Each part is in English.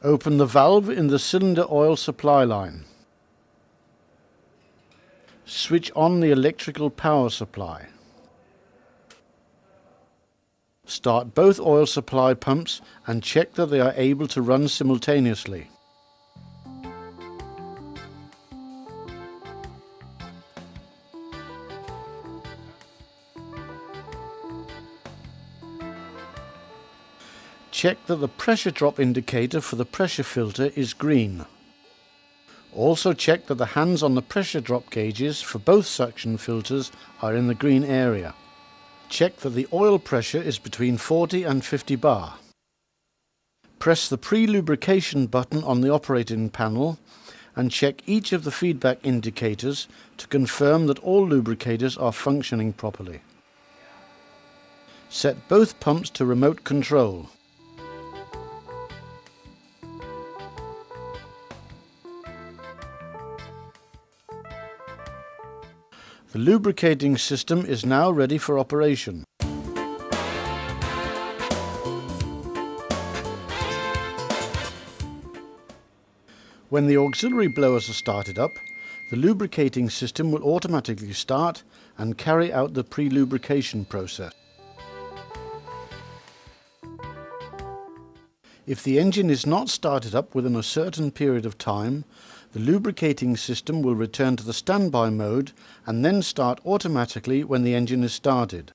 Open the valve in the cylinder oil supply line. Switch on the electrical power supply. Start both oil supply pumps and check that they are able to run simultaneously. Check that the pressure drop indicator for the pressure filter is green. Also check that the hands on the pressure drop gauges for both suction filters are in the green area. Check that the oil pressure is between 40 and 50 bar. Press the pre-lubrication button on the operating panel and check each of the feedback indicators to confirm that all lubricators are functioning properly. Set both pumps to remote control. The lubricating system is now ready for operation. When the auxiliary blowers are started up, the lubricating system will automatically start and carry out the pre-lubrication process. If the engine is not started up within a certain period of time, the lubricating system will return to the standby mode and then start automatically when the engine is started.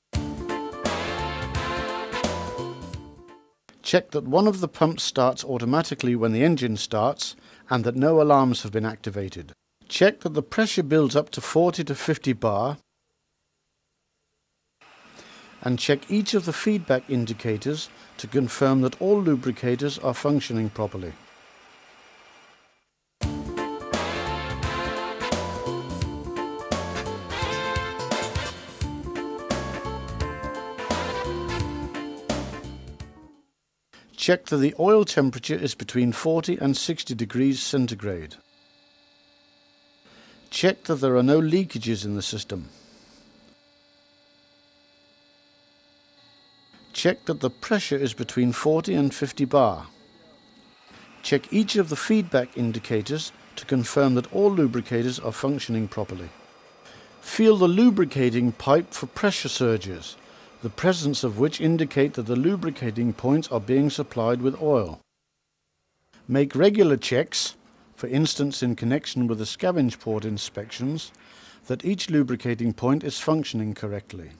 Check that one of the pumps starts automatically when the engine starts and that no alarms have been activated. Check that the pressure builds up to 40 to 50 bar and check each of the feedback indicators to confirm that all lubricators are functioning properly. Check that the oil temperature is between 40 and 60 degrees centigrade. Check that there are no leakages in the system. Check that the pressure is between 40 and 50 bar. Check each of the feedback indicators to confirm that all lubricators are functioning properly. Feel the lubricating pipe for pressure surges, the presence of which indicate that the lubricating points are being supplied with oil. Make regular checks, for instance in connection with the scavenge port inspections, that each lubricating point is functioning correctly.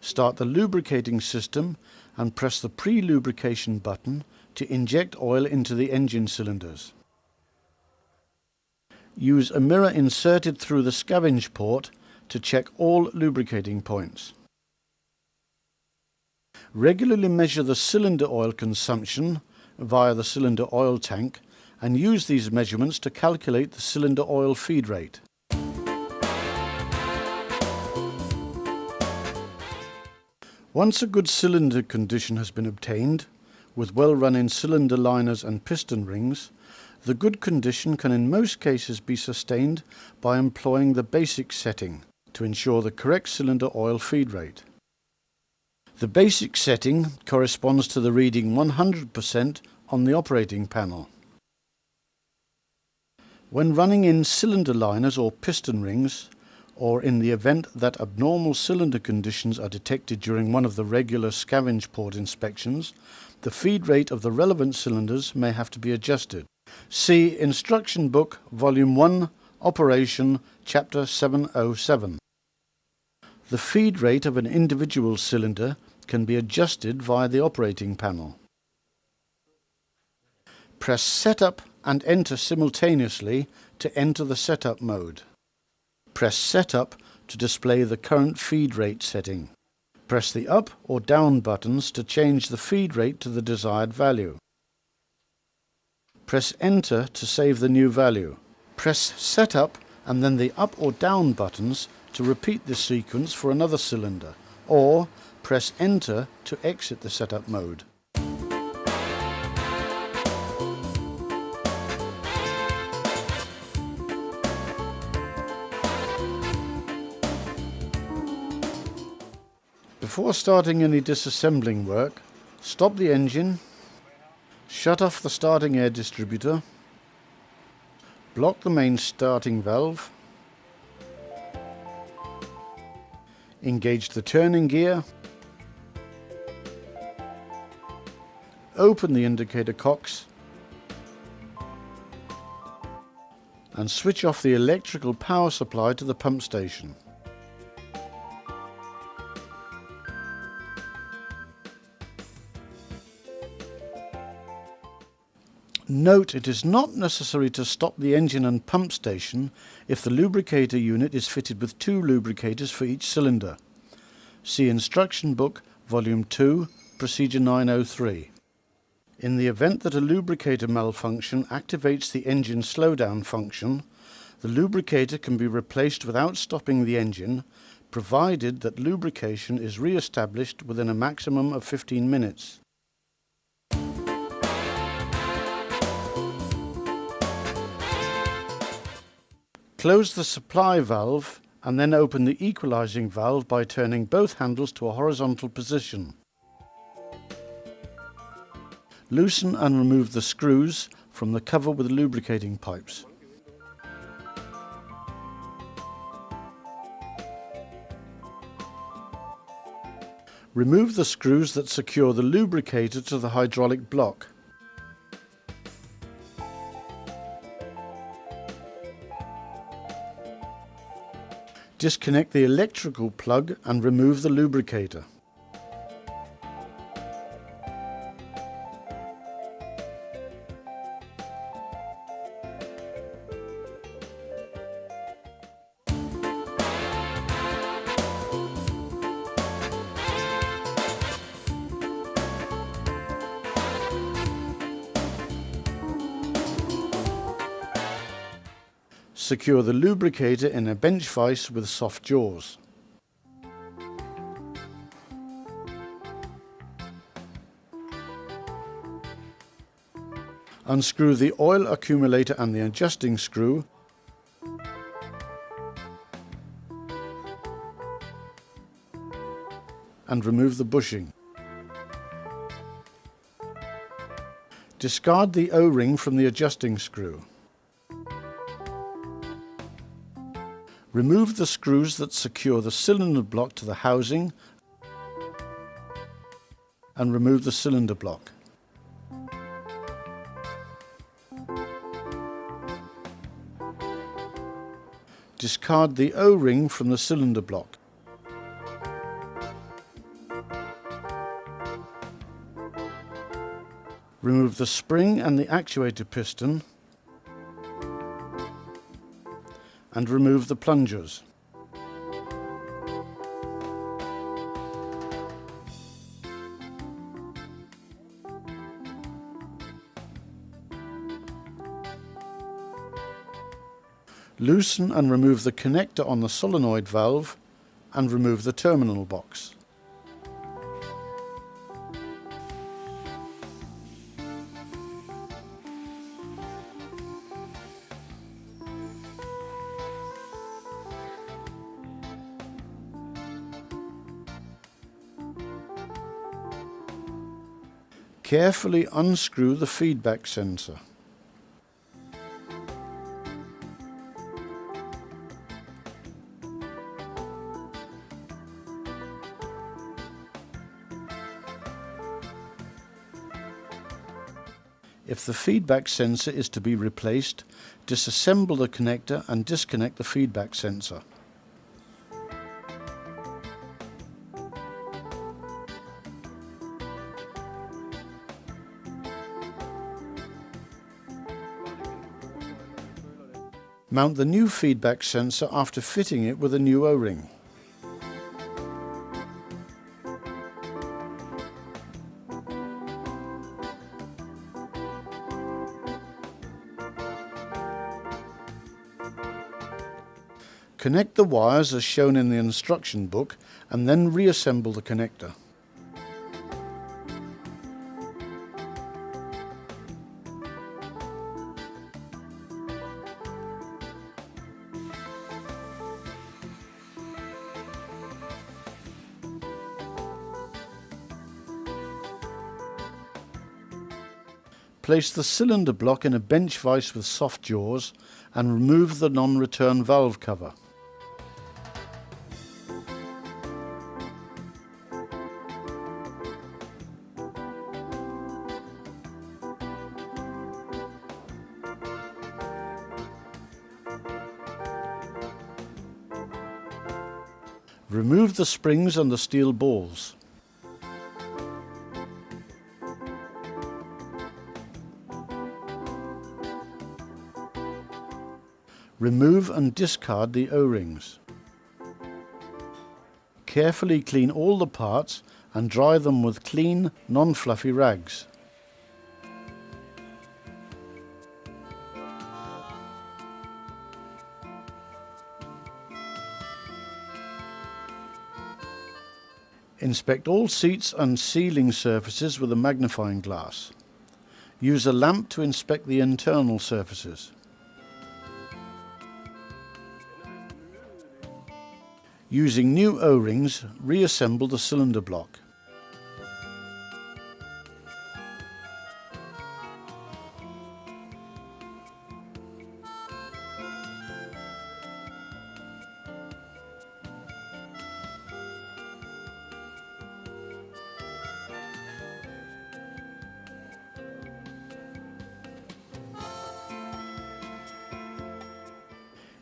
Start the lubricating system and press the pre-lubrication button to inject oil into the engine cylinders. Use a mirror inserted through the scavenge port to check all lubricating points. Regularly measure the cylinder oil consumption via the cylinder oil tank and use these measurements to calculate the cylinder oil feed rate. Once a good cylinder condition has been obtained, with well-running cylinder liners and piston rings, the good condition can in most cases be sustained by employing the basic setting to ensure the correct cylinder oil feed rate. The basic setting corresponds to the reading 100% on the operating panel. When running in cylinder liners or piston rings, or in the event that abnormal cylinder conditions are detected during one of the regular scavenge port inspections, the feed rate of the relevant cylinders may have to be adjusted. See Instruction Book, Volume 1, Operation, Chapter 707. The feed rate of an individual cylinder can be adjusted via the operating panel. Press Setup and Enter simultaneously to enter the setup mode. Press Setup to display the current feed rate setting. Press the up or down buttons to change the feed rate to the desired value. Press Enter to save the new value. Press Setup and then the up or down buttons to repeat this sequence for another cylinder, or press Enter to exit the setup mode. Before starting any disassembling work, stop the engine, Shut off the starting air distributor. Block the main starting valve. Engage the turning gear. Open the indicator cocks and switch off the electrical power supply to the pump station. Note, it is not necessary to stop the engine and pump station if the lubricator unit is fitted with 2 lubricators for each cylinder. See Instruction Book, Volume 2, Procedure 903. In the event that a lubricator malfunction activates the engine slowdown function, the lubricator can be replaced without stopping the engine, provided that lubrication is re-established within a maximum of 15 minutes. Close the supply valve and then open the equalizing valve by turning both handles to a horizontal position. Loosen and remove the screws from the cover with lubricating pipes. Remove the screws that secure the lubricator to the hydraulic block. Disconnect the electrical plug and remove the lubricator. Secure the lubricator in a bench vise with soft jaws. Unscrew the oil accumulator and the adjusting screw. And remove the bushing. Discard the O-ring from the adjusting screw. Remove the screws that secure the cylinder block to the housing and remove the cylinder block. Discard the O-ring from the cylinder block. Remove the spring and the actuator piston and remove the plungers. Loosen and remove the connector on the solenoid valve and remove the terminal box. Carefully unscrew the feedback sensor. If the feedback sensor is to be replaced, disassemble the connector and disconnect the feedback sensor. Mount the new feedback sensor after fitting it with a new O-ring. Connect the wires as shown in the instruction book and then reassemble the connector. Place the cylinder block in a bench vise with soft jaws and remove the non-return valve cover. Remove the springs and the steel balls. Remove and discard the O-rings. Carefully clean all the parts and dry them with clean, non-fluffy rags. Inspect all seats and ceiling surfaces with a magnifying glass. Use a lamp to inspect the internal surfaces. Using new O-rings, reassemble the cylinder block.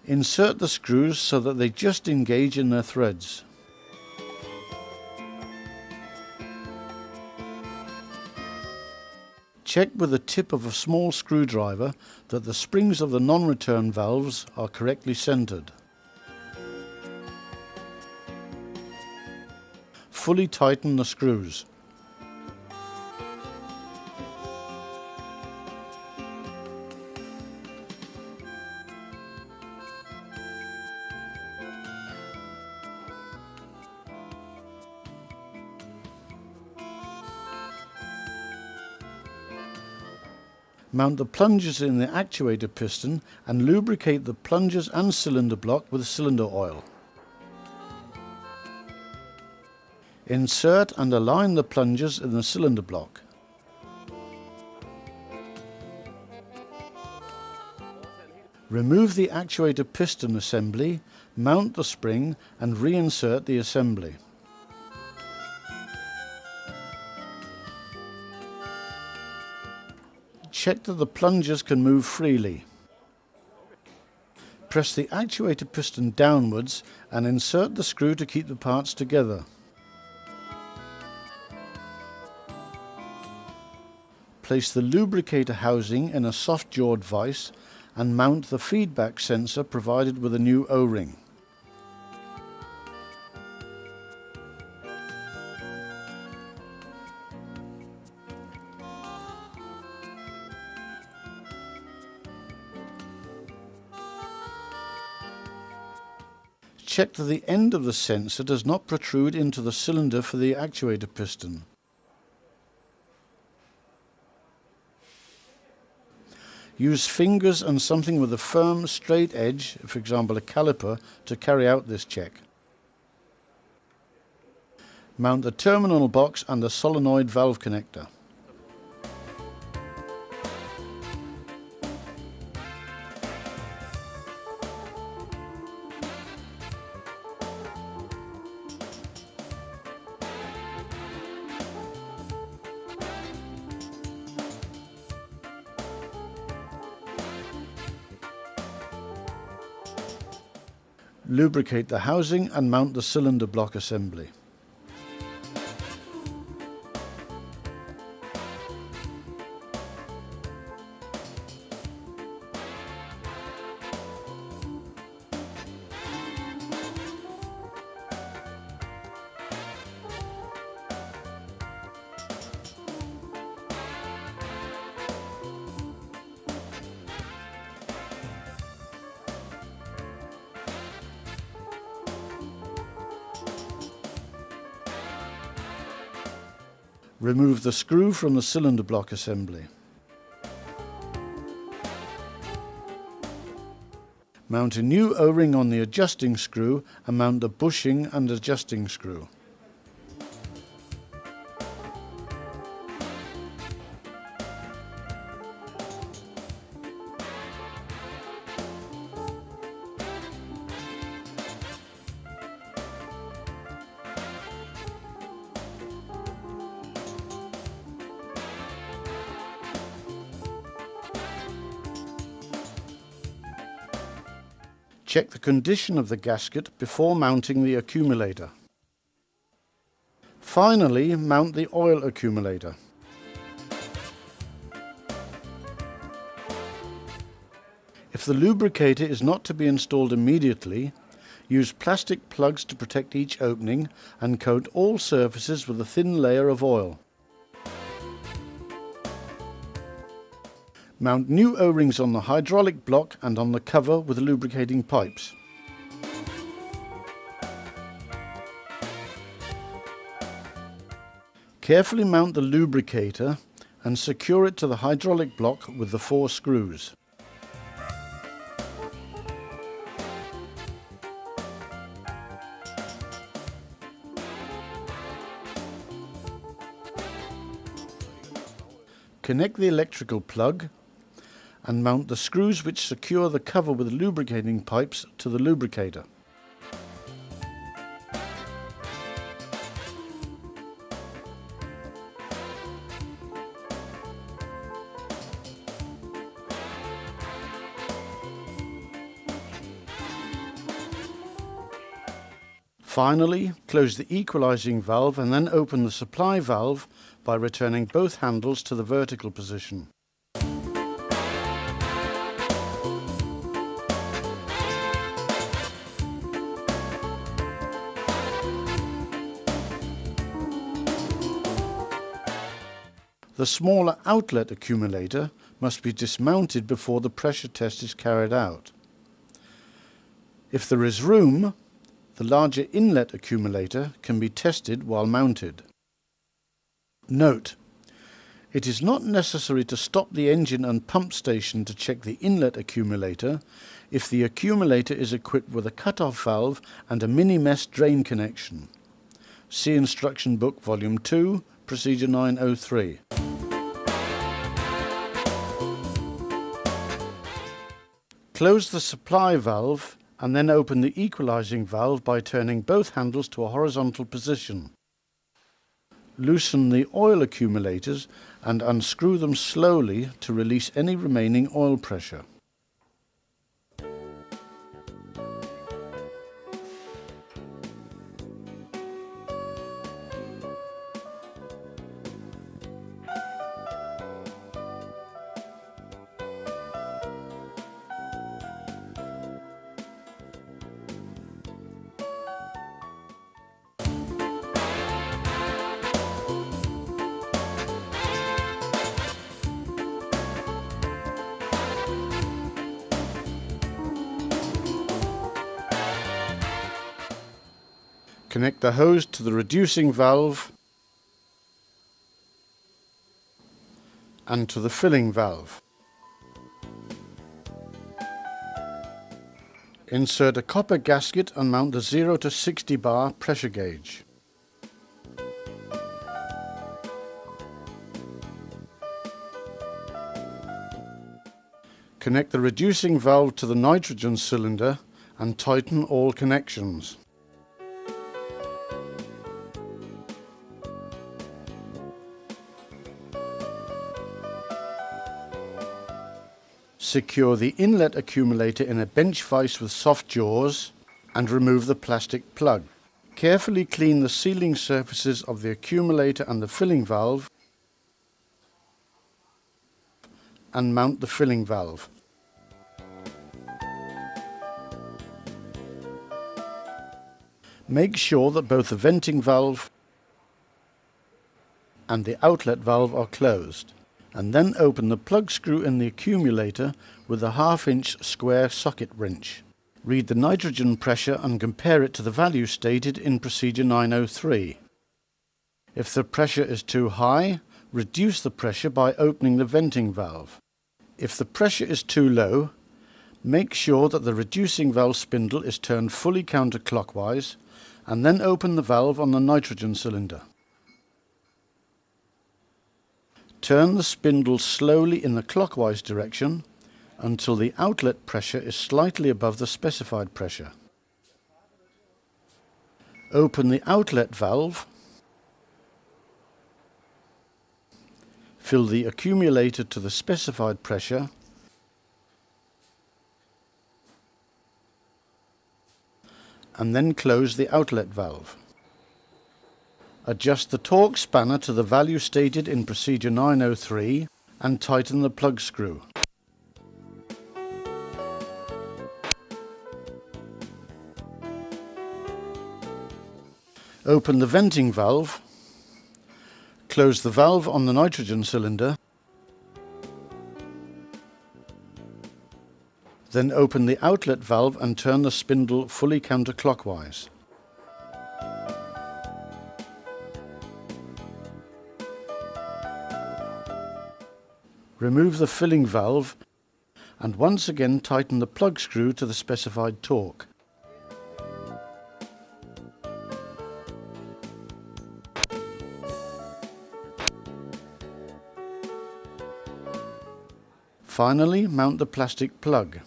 Insert the screws so that they just engage in their threads. Check with the tip of a small screwdriver that the springs of the non-return valves are correctly centered. Fully tighten the screws. Mount the plungers in the actuator piston and lubricate the plungers and cylinder block with cylinder oil. Insert and align the plungers in the cylinder block. Remove the actuator piston assembly, mount the spring and reinsert the assembly. Check that the plungers can move freely. Press the actuator piston downwards and insert the screw to keep the parts together. Place the lubricator housing in a soft-jawed vise and mount the feedback sensor provided with a new O-ring. Check that the end of the sensor does not protrude into the cylinder for the actuator piston. Use fingers and something with a firm, straight edge, for example a caliper, to carry out this check. Mount the terminal box and the solenoid valve connector. Lubricate the housing and mount the cylinder block assembly. Remove the screw from the cylinder block assembly. Mount a new O-ring on the adjusting screw and mount the bushing and adjusting screw. check the condition of the gasket before mounting the accumulator. Finally, mount the oil accumulator. If the lubricator is not to be installed immediately, use plastic plugs to protect each opening and coat all surfaces with a thin layer of oil. Mount new O-rings on the hydraulic block and on the cover with lubricating pipes. Carefully mount the lubricator and secure it to the hydraulic block with the 4 screws. Connect the electrical plug and mount the screws which secure the cover with lubricating pipes to the lubricator. Finally, close the equalizing valve and then open the supply valve by returning both handles to the vertical position. The smaller outlet accumulator must be dismounted before the pressure test is carried out. If there is room, the larger inlet accumulator can be tested while mounted. Note: it is not necessary to stop the engine and pump station to check the inlet accumulator if the accumulator is equipped with a cut-off valve and a mini-mesh drain connection. See Instruction Book Volume 2, Procedure 903. Close the supply valve and then open the equalizing valve by turning both handles to a horizontal position. Loosen the oil accumulators and unscrew them slowly to release any remaining oil pressure. Connect the hose to the reducing valve and to the filling valve. Insert a copper gasket and mount the 0 to 60 bar pressure gauge. Connect the reducing valve to the nitrogen cylinder and tighten all connections. Secure the inlet accumulator in a bench vise with soft jaws and remove the plastic plug. Carefully clean the sealing surfaces of the accumulator and the filling valve and mount the filling valve. Make sure that both the venting valve and the outlet valve are closed, and then open the plug screw in the accumulator with a 1/2 inch square socket wrench. Read the nitrogen pressure and compare it to the value stated in Procedure 903. If the pressure is too high, reduce the pressure by opening the venting valve. If the pressure is too low, make sure that the reducing valve spindle is turned fully counterclockwise and then open the valve on the nitrogen cylinder. Turn the spindle slowly in the clockwise direction until the outlet pressure is slightly above the specified pressure. Open the outlet valve, fill the accumulator to the specified pressure, and then close the outlet valve. Adjust the torque spanner to the value stated in procedure 903 and tighten the plug screw. Open the venting valve, close the valve on the nitrogen cylinder, then open the outlet valve and turn the spindle fully counterclockwise. Remove the filling valve and once again tighten the plug screw to the specified torque. Finally, mount the plastic plug.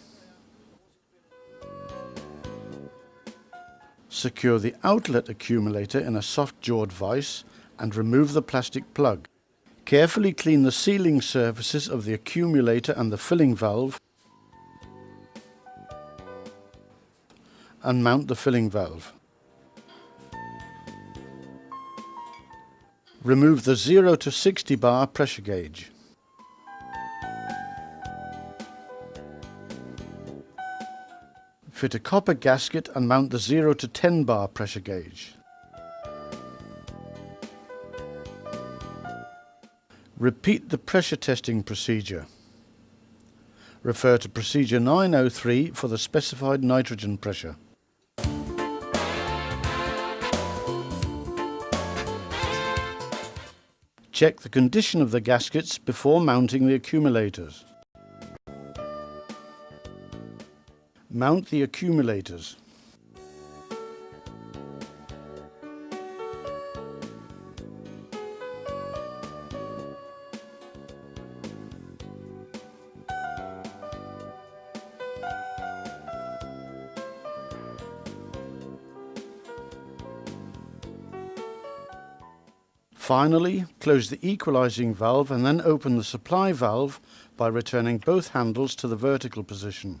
Secure the outlet accumulator in a soft-jawed vise and remove the plastic plug. Carefully clean the sealing surfaces of the accumulator and the filling valve and mount the filling valve. Remove the 0 to 60 bar pressure gauge. Fit a copper gasket and mount the 0 to 10 bar pressure gauge. Repeat the pressure testing procedure. Refer to procedure 903 for the specified nitrogen pressure. Check the condition of the gaskets before mounting the accumulators. Mount the accumulators. Finally, close the equalizing valve and then open the supply valve by returning both handles to the vertical position.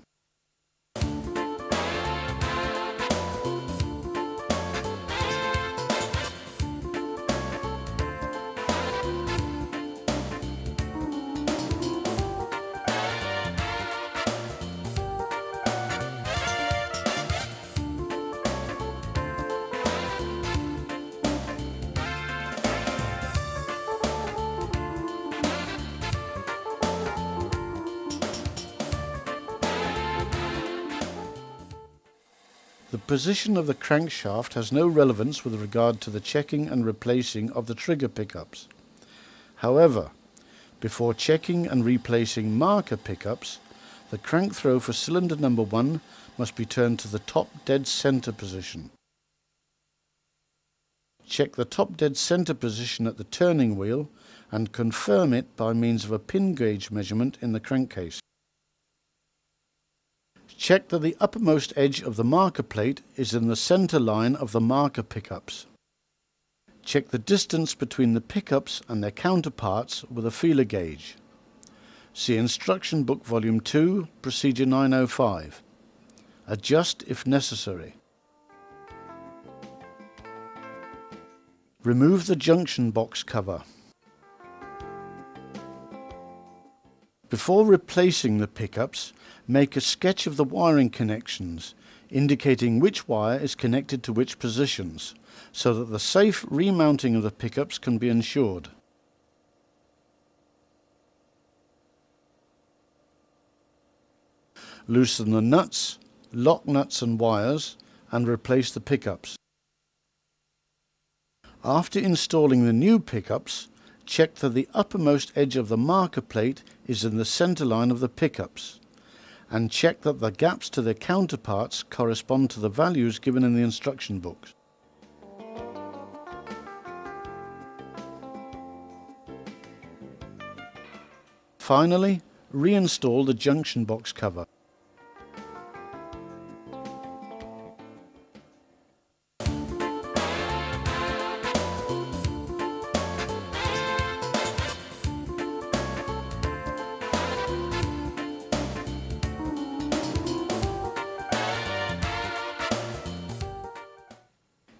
The position of the crankshaft has no relevance with regard to the checking and replacing of the trigger pickups. However, before checking and replacing marker pickups, the crank throw for cylinder number 1 must be turned to the top dead center position. Check the top dead center position at the turning wheel and confirm it by means of a pin gauge measurement in the crankcase. Check that the uppermost edge of the marker plate is in the center line of the marker pickups. Check the distance between the pickups and their counterparts with a feeler gauge. See Instruction Book Volume 2, Procedure 905. Adjust if necessary. Remove the junction box cover. Before replacing the pickups, make a sketch of the wiring connections, indicating which wire is connected to which positions, so that the safe remounting of the pickups can be ensured. Loosen the nuts, lock nuts and wires, and replace the pickups. After installing the new pickups, check that the uppermost edge of the marker plate is in the center line of the pickups, and check that the gaps to their counterparts correspond to the values given in the instruction books. Finally, reinstall the junction box cover.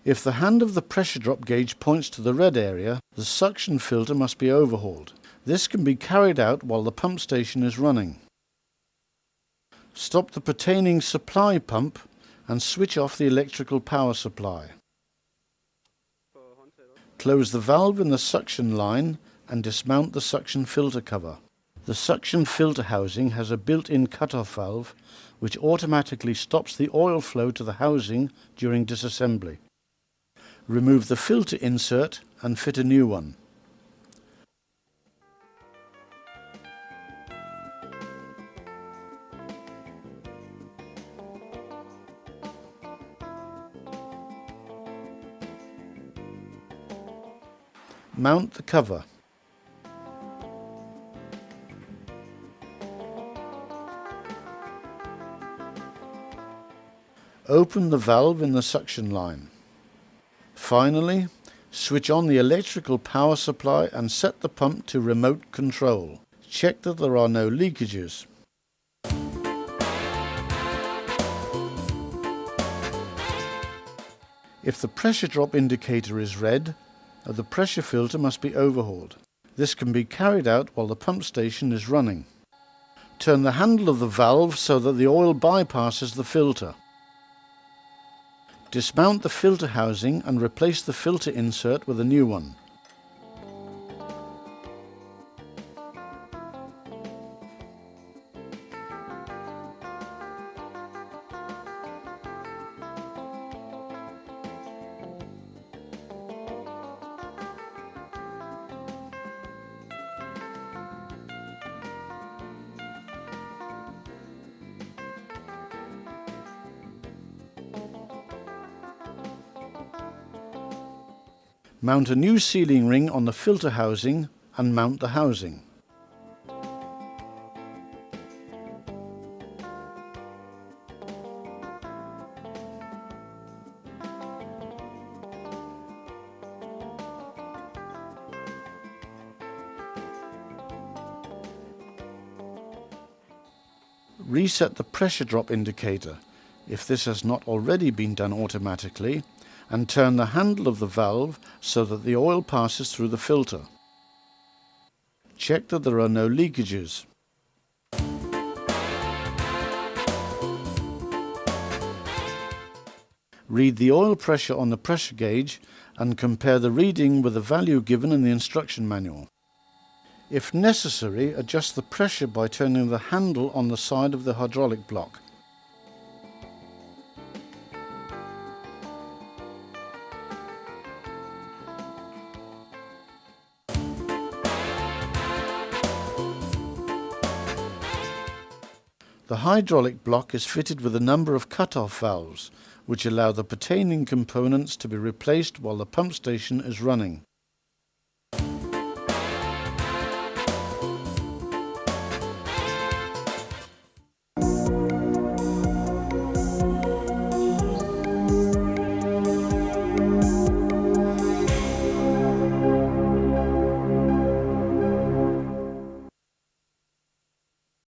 If the hand of the pressure drop gauge points to the red area, the suction filter must be overhauled. This can be carried out while the pump station is running. Stop the pertaining supply pump and switch off the electrical power supply. Close the valve in the suction line and dismount the suction filter cover. The suction filter housing has a built-in cut-off valve which automatically stops the oil flow to the housing during disassembly. Remove the filter insert and fit a new one. Mount the cover. Open the valve in the suction line. Finally, switch on the electrical power supply and set the pump to remote control. Check that there are no leakages. If the pressure drop indicator is red, the pressure filter must be overhauled. This can be carried out while the pump station is running. Turn the handle of the valve so that the oil bypasses the filter. Dismount the filter housing and replace the filter insert with a new one. Mount a new sealing ring on the filter housing and mount the housing. Reset the pressure drop indicator, if this has not already been done automatically, and turn the handle of the valve so that the oil passes through the filter. Check that there are no leakages. Read the oil pressure on the pressure gauge and compare the reading with the value given in the instruction manual. If necessary, adjust the pressure by turning the handle on the side of the hydraulic block. The hydraulic block is fitted with a number of cut-off valves, which allow the pertaining components to be replaced while the pump station is running.